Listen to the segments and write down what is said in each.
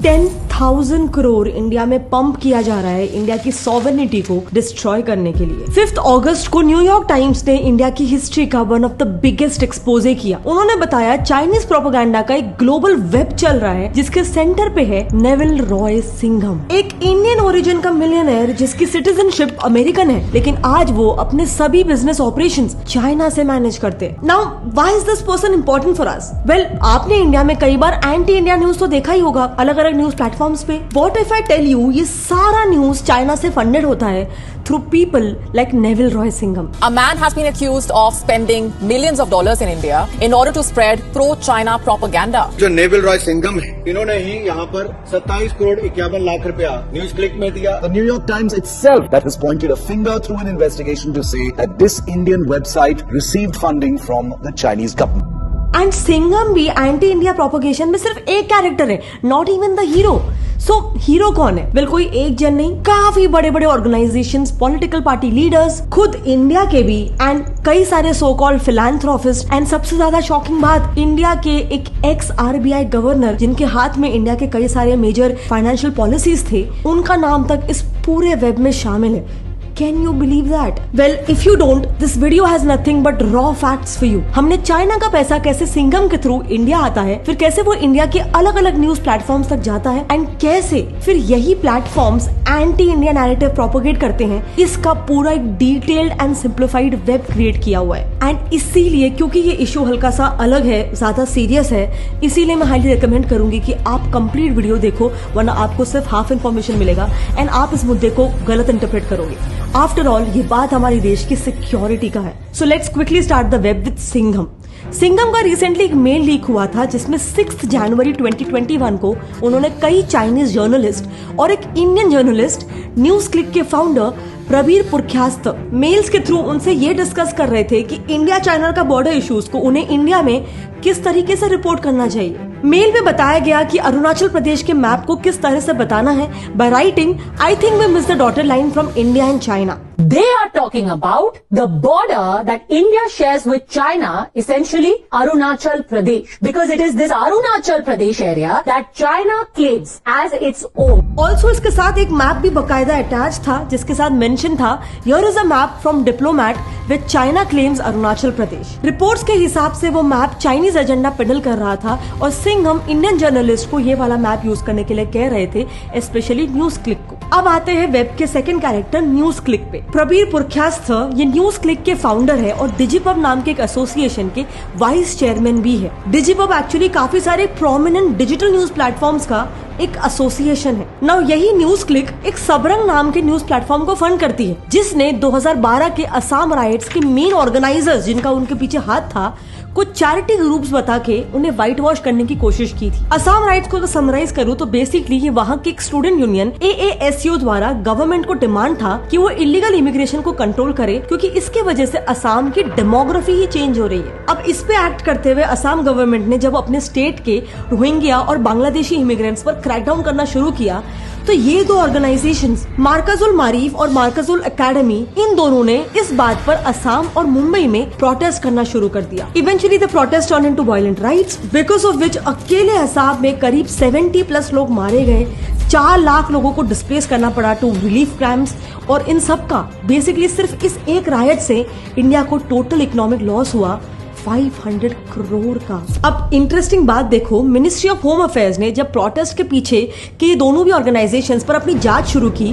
10,000 crore India में pump किया जा रहा है इंडिया की सॉवरेनिटी को डिस्ट्रॉय करने के लिए। 5 अगस्त को न्यूयॉर्क टाइम्स ने इंडिया की हिस्ट्री का one of the biggest exposé किया। उन्होंने बताया चाइनीज प्रोपेगेंडा का एक ग्लोबल वेब चल रहा है जिसके सेंटर पे है नेविल रॉय सिंघम, एक इंडियन ओरिजिन का मिलियनेयर जिसकी सिटीजनशिप अमेरिकन है, लेकिन आज वो अपने सभी बिजनेस ऑपरेशंस चाइना से मैनेज करते हैं। Now why is this person important for us? Well, आपने इंडिया में कई बार एंटी इंडिया न्यूज तो देखा ही होगा अलग अलग न्यूज प्लेटफॉर्म्स पे। What if I tell you ये सारा न्यूज चाइना से फंडेड होता है through people like Neville Roy Singham. A man has been accused of spending millions of dollars in India in order to spread pro-China propaganda. जो Neville Roy Singham है, इन्होंने ही यहाँ पर 27 करोड़ 51 लाख रुपया न्यूज क्लिक में दिया। The New York Times itself that has pointed a finger through an investigation to say that this Indian website received funding from the Chinese government. And Singham भी anti India propagation में सिर्फ एक character है, not even the hero. So hero कौन है? Well, कोई एक जन नहीं, काफी बड़े बड़े ऑर्गेनाइजेशंस, पॉलिटिकल पार्टी लीडर्स, खुद इंडिया के भी, एंड कई सारे सो कॉल्ड फिलैंथ्रोपिस्ट, एंड सबसे ज्यादा शॉकिंग बात, इंडिया के एक एक्स RBI गवर्नर जिनके हाथ में इंडिया के कई सारे मेजर फाइनेंशियल पॉलिसीज थे, उनका नाम तक इस पूरे वेब में शामिल है। Can you believe that? Well, if you don't, this video has nothing but raw facts for you. हमने चाइना का पैसा कैसे सिंघम के थ्रू इंडिया आता है, फिर कैसे वो इंडिया के अलग अलग न्यूज प्लेटफॉर्म्स तक जाता है, एंड कैसे फिर यही platforms anti India narrative propagate करते हैं, इसका पूरा एक detailed and simplified web create किया हुआ है। एंड इसीलिए, क्योंकि ये इशू हल्का सा अलग है, ज्यादा सीरियस है, इसीलिए मैं हाईली रिकमेंड करूंगी कि आप कंप्लीट वीडियो देखो, वरना आपको सिर्फ हाफ इन्फॉर्मेशन मिलेगा एंड आप इस मुद्दे को गलत इंटरप्रेट करोगे। आफ्टर ऑल, ये बात हमारे देश की सिक्योरिटी का है। So let's quickly start the web with Singham. Singham का रिसेंटली एक मेल लीक हुआ था जिसमें 6 जनवरी 2021 को उन्होंने कई चाइनीज जर्नलिस्ट और एक इंडियन जर्नलिस्ट न्यूज क्लिक के फाउंडर प्रबीर पुरख्यास्त मेल्स के थ्रू उनसे ये डिस्कस कर रहे थे कि इंडिया चाइना का बॉर्डर इश्यूज को उन्हें इंडिया में किस तरीके से रिपोर्ट करना चाहिए। मेल में बताया गया कि अरुणाचल प्रदेश के मैप को किस तरह से बताना है by writing, I think we miss the dotted line from India and China. They are talking about the border that India shares with China, essentially Arunachal Pradesh, because it is this Arunachal Pradesh area that China claims as its own. Also, इसके साथ एक map भी बकायदा attach था जिसके साथ mention था, Here is a map from diplomat with China claims Arunachal Pradesh. Reports के हिसाब से वो मैप चाइनीज एजेंडा पेडल कर रहा था और सिंघम इंडियन जर्नलिस्ट को ये वाला मैप यूज करने के लिए कह रहे थे, स्पेशली न्यूज क्लिक को। अब आते हैं वेब के सेकंड कैरेक्टर न्यूज क्लिक पे। प्रबीर पुरख्यास्त ये न्यूज क्लिक के फाउंडर है और डिजिपब नाम के एक एसोसिएशन के वाइस चेयरमैन भी है। डिजिपब एक्चुअली काफी सारे प्रोमिनेंट डिजिटल न्यूज प्लेटफॉर्म्स का एक एसोसिएशन है। नाउ यही न्यूज क्लिक एक सबरंग नाम के न्यूज प्लेटफॉर्म को फंड करती है, जिसने 2012 के असम राइट्स के मेन ऑर्गेनाइजर्स, जिनका उनके पीछे हाथ था, कुछ चैरिटी ग्रुप्स बता के उन्हें व्हाइट वॉश करने की कोशिश की थी। असम राइट्स को अगर समराइज करूँ तो बेसिकली ये वहाँ की एक स्टूडेंट यूनियन AASU द्वारा गवर्नमेंट को डिमांड था कि वो इलीगल इमिग्रेशन को कंट्रोल करे, क्योंकि इसके वजह से असम की डेमोग्राफी ही चेंज हो रही है। अब इस पे एक्ट करते हुए असम गवर्नमेंट ने जब अपने स्टेट के रोहिंग्या और बांग्लादेशी इमिग्रेंट्स पर क्रैकडाउन करना शुरू किया, तो ये दो ऑर्गेनाइजेशंस, मार्कजुल मारीफ और मार्कजुल एकेडमी, इन दोनों ने इस बात पर असम और मुंबई में प्रोटेस्ट करना शुरू कर दिया। Eventually the protest turn into violent rights, because of which अकेले असम में करीब 70+ लोग मारे गए, 4 लाख लोगों को डिस्प्लेस करना पड़ा टू रिलीफ कैंप्स, और इन सब का बेसिकली सिर्फ इस एक रायट से इंडिया को टोटल इकोनॉमिक लॉस हुआ 500 करोड़ का। अब इंटरेस्टिंग बात देखो, मिनिस्ट्री ऑफ होम अफेयर्स ने जब प्रोटेस्ट के पीछे के ये दोनों भी ऑर्गेनाइजेशंस पर अपनी जांच शुरू की,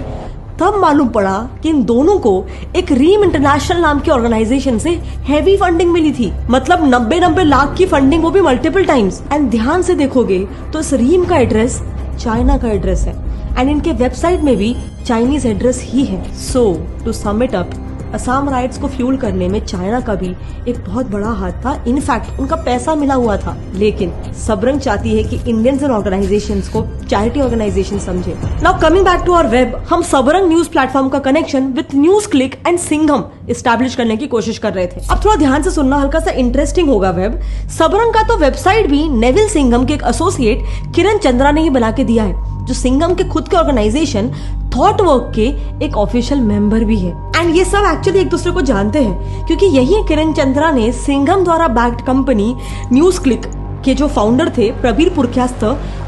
तब मालूम पड़ा कि इन दोनों को एक रीम इंटरनेशनल नाम की ऑर्गेनाइजेशन से हैवी फंडिंग मिली थी। मतलब 90 लाख की फंडिंग, वो भी मल्टीपल टाइम्स। एंड ध्यान से देखोगे तो इस रीम का एड्रेस चाइना का एड्रेस है, एंड इनके वेबसाइट में भी चाइनीज एड्रेस ही है। So to sum it up, Assam rights को फ्यूल करने में चाइना का भी एक बहुत बड़ा हाथ था। इनफैक्ट उनका पैसा मिला हुआ था, लेकिन सबरंग चाहती है कि इंडियंस एंड ऑर्गेनाइजेशंस को चैरिटी ऑर्गेनाइजेशन समझे। Now coming back to our web, हम सबरंग न्यूज प्लेटफॉर्म का connection with NewsClick and Singham establish करने की कोशिश कर रहे थे। अब थोड़ा ध्यान से सुनना, हल्का सा इंटरेस्टिंग होगा वेब। सबरंग का तो वेबसाइट भी नेविल सिंघम के एक एसोसिएट किरण चंद्रा ने ही बना के दिया है, जो सिंघम के खुद के ऑर्गेनाइजेशन थॉट वर्क के एक ऑफिशियल मेंबर भी है। एंड ये सब एक्चुअली एक दूसरे को जानते हैं, क्योंकि यही किरण चंद्रा ने सिंघम द्वारा बैक्ड कंपनी न्यूज क्लिक के जो फाउंडर थे प्रबीर पुरकायस्थ,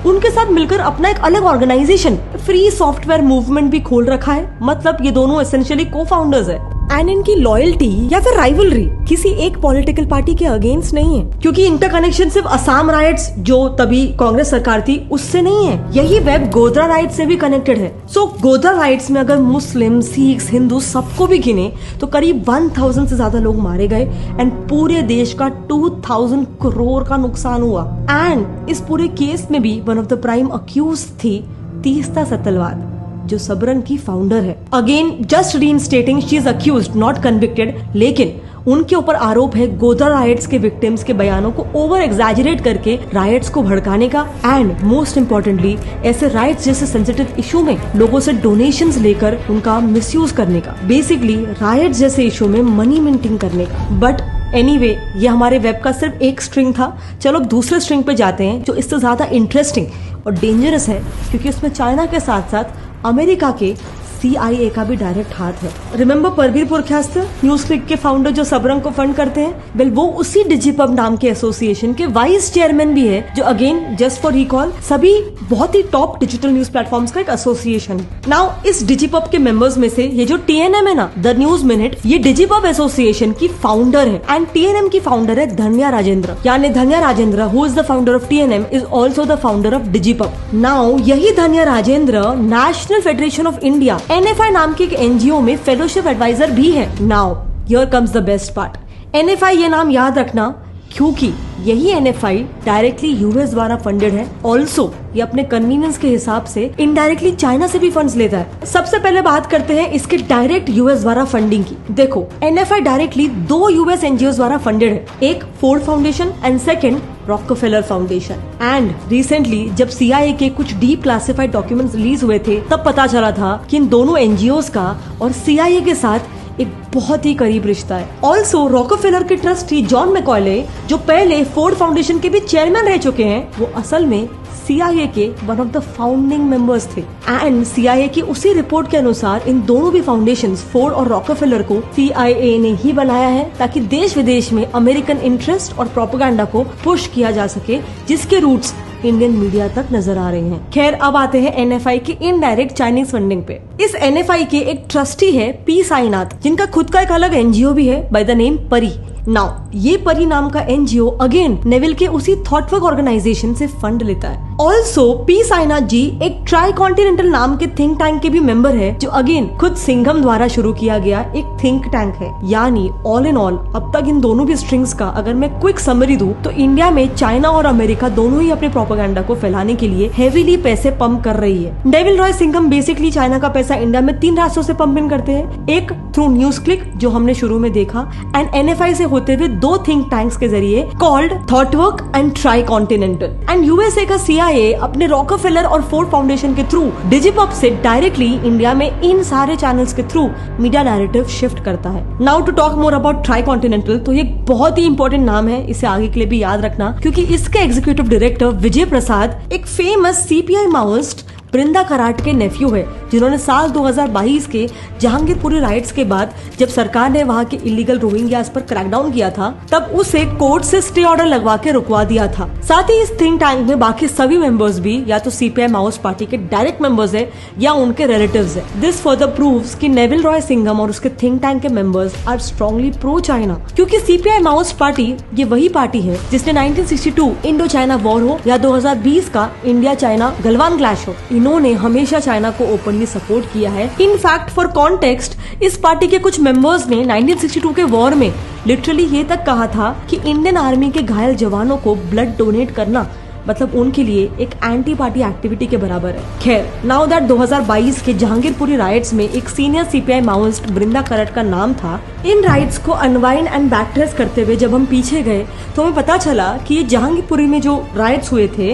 उनके साथ मिलकर अपना एक अलग ऑर्गेनाइजेशन फ्री सॉफ्टवेयर मूवमेंट भी खोल रखा है। मतलब ये दोनों एसेंशियली को फाउंडर्स है। एंड इनकी लॉयल्टी या फिर राइवलरी किसी एक पॉलिटिकल पार्टी के अगेंस्ट नहीं है, क्योंकि इंटरकनेक्शन सिर्फ असम राइट्स जो तभी कांग्रेस सरकार थी उससे नहीं है, यही वेब गोधरा राइट्स से भी कनेक्टेड है। सो गोधरा राइट्स में अगर मुस्लिम, सिख्स, हिंदू सबको भी गिने तो करीब 1000 से ज्यादा लोग मारे गए एंड पूरे देश का 2000 करोड़ का नुकसान हुआ। एंड इस पूरे केस में भी one of the prime accused थी तीस्ता सतलवाद, जो सबरंग की फाउंडर है। Again just reinstating, she is accused not convicted, लेकिन उनके ऊपर आरोप है गोधरा राइट्स के विक्टिम्स के बयानों को ओवर एग्जैजरेट करके राइट्स को भड़काने का एंड मोस्ट इम्पोर्टेंटली ऐसे राइट्स जैसे सेंसिटिव इशू में लोगों से डोनेशंस लेकर उनका मिसयूज करने का, बेसिकली राइट्स जैसे इशू में मनी मिंटिंग करने का। बट एनीवे, ये हमारे वेब का सिर्फ एक स्ट्रिंग था। चलो अब दूसरे स्ट्रिंग पे जाते हैं जो इससे ज्यादा इंटरेस्टिंग और डेंजरस है, क्योंकि उसमें चाइना के साथ साथ अमेरिका के CIA का भी डायरेक्ट हाथ है। Remember Prabir Purkayastha, news click के फाउंडर जो सबरंग को फंड करते हैं? वेल, वो उसी डिजिपब नाम के एसोसिएशन के वाइस चेयरमैन भी है, जो अगेन जस्ट फॉर रिकॉल सभी बहुत ही टॉप डिजिटल न्यूज प्लेटफॉर्म्स का एक एसोसिएशन। नाउ इस डिजिपब के मेंबर्स में से ये जो TNM है ना, द न्यूज मिनट, ये डिजिपब एसोसिएशन की फाउंडर है एंड TNM की फाउंडर है धन्या राजेंद्र, यानी Dhanya Rajendra who is the founder of TNM is also the founder of DigiPub. Now यही Dhanya Rajendra National Federation of India NFI नाम की एक NGO में फेलोशिप एडवाइजर भी है। Now here comes the best part. NFI ये नाम याद रखना, क्योंकि यही NFI डायरेक्टली US द्वारा फंडेड है। ऑल्सो ये अपने कन्वीनियंस के हिसाब से इनडायरेक्टली चाइना से भी फंड्स लेता है। सबसे पहले बात करते हैं इसके डायरेक्ट US द्वारा फंडिंग की। देखो, NFI डायरेक्टली 2 US NGOs द्वारा फंडेड है, एक Ford foundation and second Rockefeller foundation. And recently जब CIA के कुछ डीप क्लासिफाइड डॉक्यूमेंट्स रिलीज हुए थे, तब पता चला था कि इन दोनों NGOs का और CIA के साथ एक बहुत ही करीब रिश्ता है। ऑल्सो रॉकफेलर के ट्रस्टी जॉन मैकॉले, जो पहले फोर्ड फाउंडेशन के भी चेयरमैन रह चुके हैं, वो असल में CIA के one of the founding members थे। एंड CIA की उसी रिपोर्ट के अनुसार इन दोनों भी फाउंडेशंस, फोर्ड और रॉकफेलर को CIA ने ही बनाया है ताकि देश विदेश में अमेरिकन इंटरेस्ट और प्रोपेगेंडा को पुश किया जा सके, जिसके रूट्स इंडियन मीडिया तक नजर आ रहे हैं। खैर, अब आते हैं NFI की इनडायरेक्ट चाइनीज फंडिंग पे। इस NFI के एक ट्रस्टी है P साईनाथ, जिनका खुद का एक अलग NGO भी है बाय द नेम परी। नाउ ये परी नाम का NGO अगेन नेविल के उसी थॉटवर्क ऑर्गेनाइजेशन से फंड लेता है। ऑल्सो P साईनाथ जी एक ट्राई कॉन्टिनेंटल नाम के थिंक टैंक के भी मेंबर है, जो अगेन खुद सिंघम द्वारा शुरू किया गया एक थिंक टैंक है। यानी ऑल इन ऑल अब तक इन दोनों भी स्ट्रिंग्स का अगर मैं क्विक समरी दूं तो इंडिया में चाइना और अमेरिका दोनों ही अपने प्रोपेगेंडा को फैलाने के लिए हेवीली पैसे पंप कर रही है। Devil Roy Singham basically China का पैसा इंडिया में 3 रास्तों से पंप इन करते हैं। एक थ्रू न्यूज क्लिक, जो हमने शुरू में देखा, एंड NFI से होते हुए 2 थिंक टैंक्स के जरिए called Thoughtwork and Tricontinental. And USA का CIA अपने रॉकफेलर और फोर्ड फाउंडेशन के थ्रू डिजिपब से डायरेक्टली इंडिया में इन सारे चैनल्स के थ्रू मीडिया नैरेटिव शिफ्ट करता है। Now to talk more about Tricontinental, तो ये बहुत ही इंपॉर्टेंट नाम है, इसे आगे के लिए भी याद रखना, क्योंकि इसके एग्जीक्यूटिव डायरेक्टर विजय प्रसाद एक फेमस CPI माओइस्ट बृंदा कराट के नेफ्यू है, जिन्होंने साल 2022 के जहांगीरपुरी राइट्स के बाद जब सरकार ने वहां के इलीगल रोहिंग्यास पर क्रैकडाउन किया था, तब उसे कोर्ट से स्टे ऑर्डर लगवा के रुकवा दिया था। साथ ही इस थिंक टैंक में बाकी सभी मेंबर्स भी या तो CPI माओइस्ट पार्टी के डायरेक्ट मेंबर्स है या उनके रिलेटिव्स है। दिस फर्दर प्रूव्स कि नेविल रॉय सिंघम और उसके थिंक टैंक के members are strongly pro China, क्योंकि CPI माओइस्ट पार्टी ये वही पार्टी है जिसने 1962 इंडो चाइना वॉर हो या 2020 का इंडिया चाइना गलवान क्लैश हो, इन्होंने हमेशा चाइना को ओपनली सपोर्ट किया है। इनफैक्ट फॉर कॉन्टेक्स्ट, इस पार्टी के कुछ मेंबर्स ने 1962 के वॉर में लिटरली ये तक कहा था कि इंडियन आर्मी के घायल जवानों को ब्लड डोनेट करना मतलब उनके लिए एक एंटी पार्टी एक्टिविटी के बराबर है। खैर, नाउ दैट 2022 के जहांगीरपुरी राइट्स में एक सीनियर CPI माओइस्ट बृंदा कराट का नाम था। इन राइट्स को अनवाइंड एंड बैकट्रेस करते हुए जब हम पीछे गए तो हमें पता चला कि ये जहांगीरपुरी में जो राइट्स हुए थे,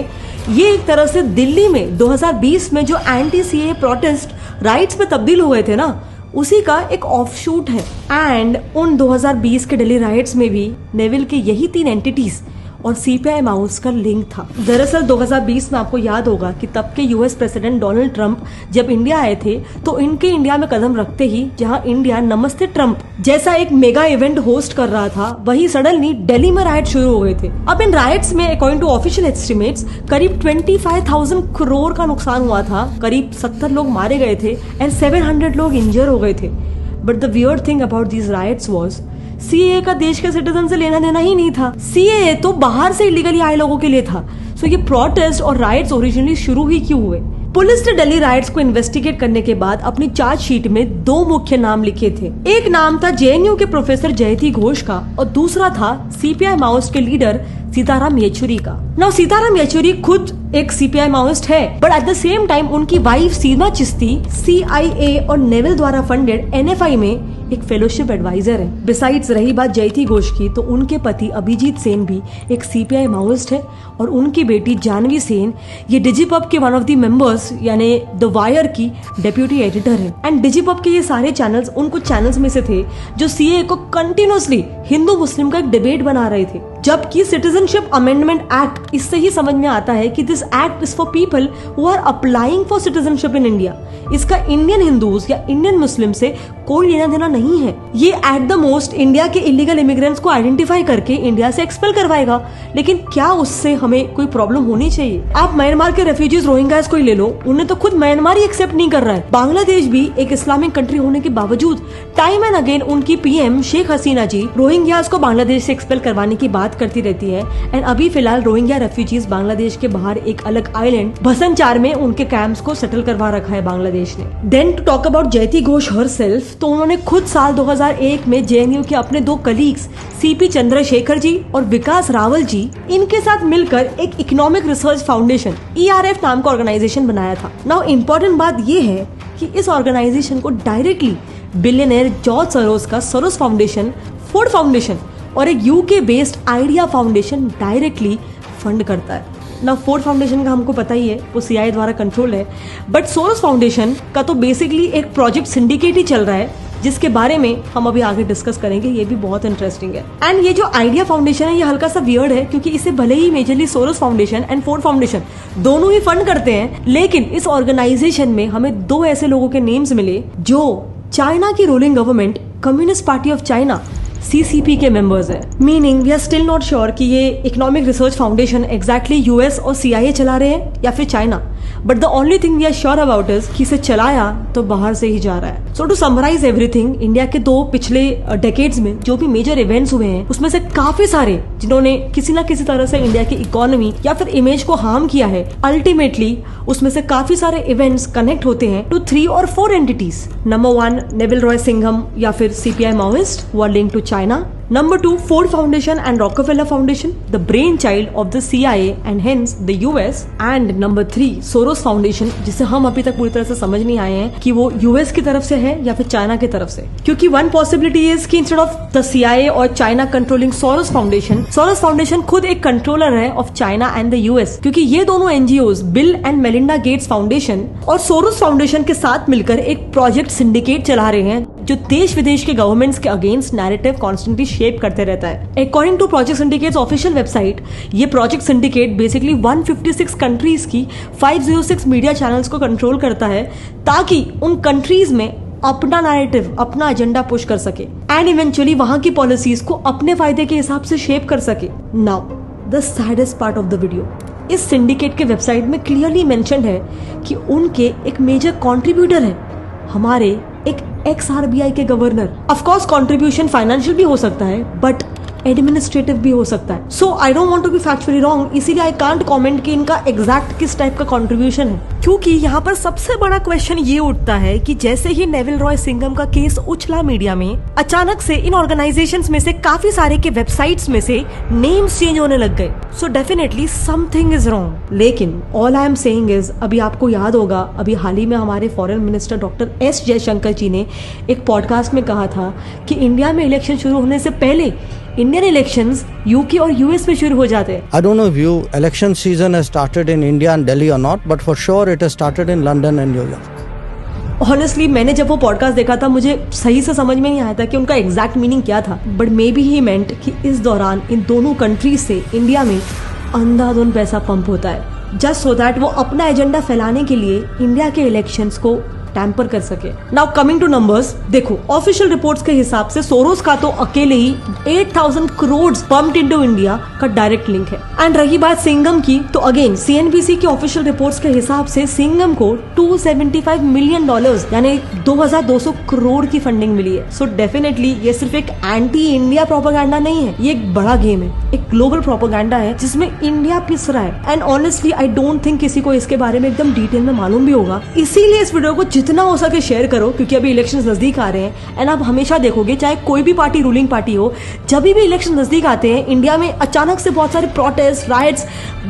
ये एक तरह से दिल्ली में 2020 में जो एंटी CAA प्रोटेस्ट राइट्स में तब्दील हुए थे ना, उसी का एक ऑफशूट है। एंड उन 2020 के दिल्ली राइट्स में भी नेविल के यही 3 एंटिटीज और सीपीआई माउस का लिंक था। दरअसल 2020 में आपको याद होगा कि तब के यूएस प्रेसिडेंट डोनाल्ड ट्रंप जब इंडिया आए थे तो इनके इंडिया में कदम रखते ही जहां इंडिया नमस्ते ट्रंप जैसा एक मेगा इवेंट होस्ट कर रहा था, वहीं सडनली दिल्ली में राइट शुरू हो गए थे। अब इन राइट्स में अकॉर्डिंग टू ऑफिशियल एस्टिमेट्स करीब 25,000 करोड़ का नुकसान हुआ था, करीब 70 लोग मारे गए थे एंड 700 लोग इंजर हो गए थे। But the weird thing about these rights was CAA का देश के सिटीजन से लेना देना ही नहीं था। सीएए तो बाहर से इलीगली आए लोगों के लिए था। सो ये प्रोटेस्ट और राइट्स ओरिजिनली शुरू ही क्यों हुए? पुलिस ने दिल्ली राइट्स को इन्वेस्टिगेट करने के बाद अपनी चार्जशीट में 2 मुख्य नाम लिखे थे। एक नाम था जेएनयू के प्रोफेसर जयती घोष का और दूसरा था सीपीआई माओइस्ट के लीडर सीताराम येचुरी का। नाउ सीताराम येचुरी खुद एक सीपीआई माओइस्ट है, but at the same time उनकी वाइफ सीमा चिश्ती सीआईए और नेवल द्वारा फंडेड एनएफआई में एक फेलोशिप एडवाइजर है। बिसाइड्स रही बात जयती घोष की, तो उनके पति अभिजीत सेन भी एक सीपीआई माओइस्ट है और उनकी बेटी जानवी सेन ये डिजिपब के वन ऑफ द मेंबर्स यानी द वायर की डेप्यूटी एडिटर है। एंड डिजिपब के ये सारे चैनल्स उन कुछ चैनल्स में से थे जो सीए को कंटिन्यूअसली हिंदू मुस्लिम का एक डिबेट बना रहे थे, जबकि सिटीजनशिप अमेंडमेंट एक्ट इससे ही समझ में आता है कि this act is for people who are applying for citizenship in India. इसका इंडियन हिंदूज या इंडियन मुस्लिम से कोई लेना देना नहीं है। ये एट द मोस्ट इंडिया के इलीगल इमिग्रेंट्स को आइडेंटिफाई करके इंडिया से एक्सपेल करवाएगा, लेकिन क्या उससे हमें कोई प्रॉब्लम होनी चाहिए? आप म्यांमार के रेफ्यूजीज रोहिंग्यास को ही ले लो, उन्हें तो खुद म्यांमार ही एक्सेप्ट नहीं कर रहा है। बांग्लादेश भी एक इस्लामिक कंट्री होने के बावजूद टाइम एंड अगेन उनकी पीएम शेख हसीना जी रोहिंग्यास को बांग्लादेश से एक्सपेल करवाने की बात करती रहती है। एंड अभी फिलहाल रोहिंग्या रेफ्यूजीज बांग्लादेश के बाहर एक अलग आइलैंड भसनचार में उनके कैंप्स को सेटल करवा रखा है बांग्लादेश ने। देन टू टॉक अबाउट जयती घोष हरसेल्फ, तो उन्होंने खुद साल 2001 में जेएनयू के अपने 2 कलीग्स सीपी चंद्रशेखर जी और विकास रावल जी इनके साथ मिलकर एक इकोनॉमिक रिसर्च फाउंडेशन ERF नाम का ऑर्गेनाइजेशन बनाया था। नाउ इम्पोर्टेंट बात ये है कि इस ऑर्गेनाइजेशन को डायरेक्टली बिलियनर जॉर्ज सोरोस का सोरोस फाउंडेशन, फोर्ड फाउंडेशन और एक UK based idea foundation directly fund करता है। ना फोर्ड फाउंडेशन का हमको पता ही है, वो सीआईए द्वारा कंट्रोल है, बट सोरोस फाउंडेशन का तो बेसिकली एक प्रोजेक्ट सिंडिकेट ही चल रहा है, जिसके बारे में हम अभी आगे डिस्कस करेंगे। ये भी बहुत इंटरेस्टिंग है। एंड ये जो आइडिया फाउंडेशन है ये हल्का सा वियर्ड है, क्योंकि इसे भले ही majorly Soros Foundation and Ford Foundation दोनों ही फंड करते हैं, लेकिन इस ऑर्गेनाइजेशन में हमें 2 ऐसे लोगों के नेम्स मिले जो चाइना की ruling government communist party of China CCP के मेंबर्स है। Meaning we are still not sure कि ये economic research foundation exactly US और CIA चला रहे हैं या फिर China, but the only thing we are sure about is कि इसे चलाया तो बाहर से ही जा रहा है। So to summarise everything, India के 2 पिछले डेकेड्स में जो भी मेजर इवेंट्स हुए हैं उसमें से काफी सारे जिन्होंने किसी ना किसी तरह से इंडिया की इकोनॉमी या फिर इमेज को हार्म किया है, अल्टीमेटली उसमें से काफी सारे इवेंट्स कनेक्ट होते हैं टू 3 और 4 entities. Number 1 Neville Roy Singham या फिर CPI Maoist who are linked to China. Number 2 Ford Foundation and Rockefeller Foundation, the brainchild of the CIA and hence the US. And number 3 Soros Foundation, जिसे हम अभी तक पूरी तरह से समझ नहीं आए हैं कि वो US की तरफ से है या फिर चाइना की तरफ से, क्योंकि one possibility is कि instead of the CIA और China controlling Soros Foundation खुद एक कंट्रोलर है of China and the US, क्योंकि ये दोनों NGOs bill and Melinda Gates foundation और सोरोस फाउंडेशन के साथ मिलकर एक प्रोजेक्ट सिंडिकेट चला रहे हैं जो देश विदेश के गवर्नमेंट्स के अगेंस्ट नैरेटिव कॉन्स्टेंटली शेप करते रहता है। According to project syndicate's official website, ये प्रोजेक्ट सिंडिकेट बेसिकली 156 कंट्रीज की 506 मीडिया चैनल्स को कंट्रोल करता है, ताकि उन कंट्रीज में अपना नैरेटिव, अपना एजेंडा पुश कर सके एंड इवेंचुअली वहां की पॉलिसीज को अपने फायदे के हिसाब से शेप कर सके। Now the saddest part of the video, इस सिंडिकेट के वेबसाइट में क्लियरली मेंशन्ड है कि उनके एक मेजर कंट्रीब्यूटर है हमारे एक एक्स RBI के governor. Of course contribution financial भी हो सकता है, बट एडमिनिस्ट्रेटिव भी हो सकता है। So I don't want to be factually wrong, इसीलिए आई कांट कमेंट कि इनका एग्जैक्ट किस टाइप का कंट्रीब्यूशन है, क्योंकि यहाँ पर सबसे बड़ा क्वेश्चन ये उठता है कि जैसे ही नेविल रॉय सिंघम का केस उछला मीडिया में, अचानक से इन ऑर्गेनाइजेशंस में से काफी सारे के वेबसाइट्स में से नेम्स चेंज होने लग गए। So definitely something is wrong. लेकिन all I am saying is, अभी आपको याद होगा, अभी हाल ही में हमारे foreign minister doctor S Jaishankar ji ने एक पॉडकास्ट में कहा था कि इंडिया में इलेक्शन शुरू होने से पहले इंडियन इलेक्शंस यूके और यूएस में शुरू हो जाते हैं। I don't know if election season has started in India and Delhi or not, but for sure it has started in London and New York. Honestly मैंने जब वो पॉडकास्ट देखा था मुझे सही से समझ में नहीं आया था कि उनका एग्जैक्ट मीनिंग क्या था, बट मे बी ही मेंट कि इस दौरान इन दोनों कंट्रीज से इंडिया में अंधाधुंध पैसा पंप होता है जस्ट सो दैट वो अपना एजेंडा फैलाने के लिए इंडिया के इलेक्शंस को टैम्पर कर सके। नाउ कमिंग टू नंबर्स, देखो ऑफिशियल रिपोर्ट्स के हिसाब से सोरोस का तो अकेले ही 8,000 करोड़ पंप्ड इनटू इंडिया का डायरेक्ट लिंक है। एंड रही बात सिंघम की, तो अगेन सीएनबीसी के ऑफिशियल रिपोर्ट्स के हिसाब से सिंघम को $275 मिलियन यानी 2,200 करोड़ की फंडिंग मिली है। सो डेफिनेटली ये सिर्फ एक एंटी इंडिया प्रोपेगेंडा नहीं है, ये एक बड़ा गेम है, एक ग्लोबल प्रोपेगेंडा है जिसमें इंडिया पिस रहा है। And honestly I don't think किसी को इसके बारे में एकदम डिटेल में मालूम भी होगा, इसीलिए इस वीडियो को जितना हो सके शेयर करो, क्योंकि अभी इलेक्शंस नजदीक आ रहे हैं। एंड आप हमेशा देखोगे चाहे कोई भी पार्टी रूलिंग पार्टी हो, जब भी इलेक्शन नजदीक आते हैं इंडिया में अचानक से बहुत सारे प्रोटेस्ट, राइट्स,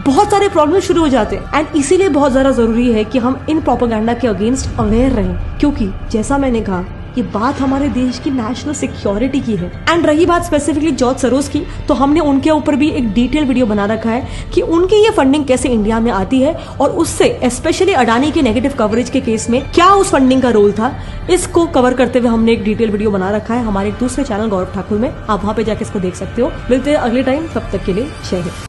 बहुत सारे प्रॉब्लम शुरू हो जाते हैं। एंड इसीलिए बहुत ज्यादा जरूरी है कि हम इन प्रोपेगेंडा के अगेंस्ट अवेयर रहें, क्योंकि जैसा मैंने कहा ये बात हमारे देश की नेशनल सिक्योरिटी की है। एंड रही बात स्पेसिफिकली जॉर्ज सोरोस की, तो हमने उनके ऊपर भी एक डिटेल वीडियो बना रखा है कि उनकी ये फंडिंग कैसे इंडिया में आती है और उससे स्पेशली अडानी के नेगेटिव कवरेज के केस में क्या उस फंडिंग का रोल था। इसको कवर करते हुए हमने एक डिटेल वीडियो बना रखा है हमारे दूसरे चैनल गौरव ठाकुर में, आप वहां पे जाके इसको देख सकते हो। मिलते हैं अगले टाइम, तब तक के लिए जय हिंद।